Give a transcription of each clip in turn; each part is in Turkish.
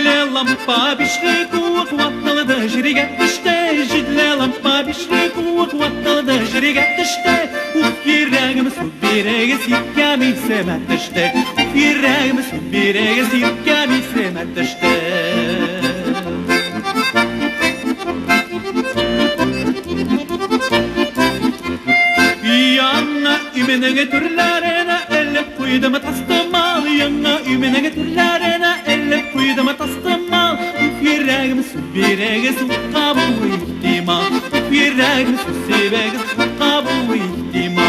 Jidle lampa bişli kuvak vatnalıda jiriget işte. Jidle lampa bişli kuvak vatnalıda jiriget işte. Uf yüreğimi su birege sikkami semet işte. Uf yüreğimi su birege sikkami semet işte. Yanna ümenege türlerine elle kuydum tastımal. Yanna ümenege türlerine elle kuydum tastımal. Uf yüreğimi su birege su kabuğu ihtimal. Uf yüreğimi su sevege su kabuğu ihtimal.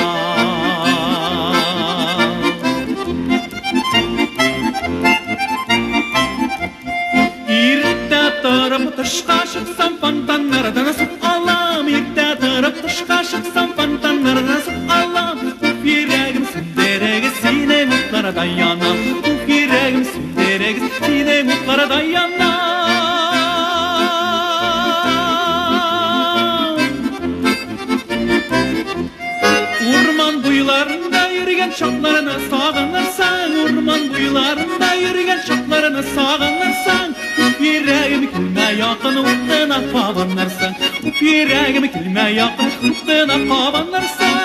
İrte tarafı taşka çıksam fantanlardan su alam. İrte tarafı taşka çıksam fantanlardan su alam. Uf yüreğim su derege sine mutlara dayanam. Uf yüreğim su derege sine mutlara dayanam. Urman buyularında yürüyen çaplarını sağanırsan. Urman buyularında yürüyen çaplarını sağanırsan. Uf yüreğimi kilme yakın uğdına pavanlarsan. Uf yüreğimi kilme yakın uğdına pavanlarsan.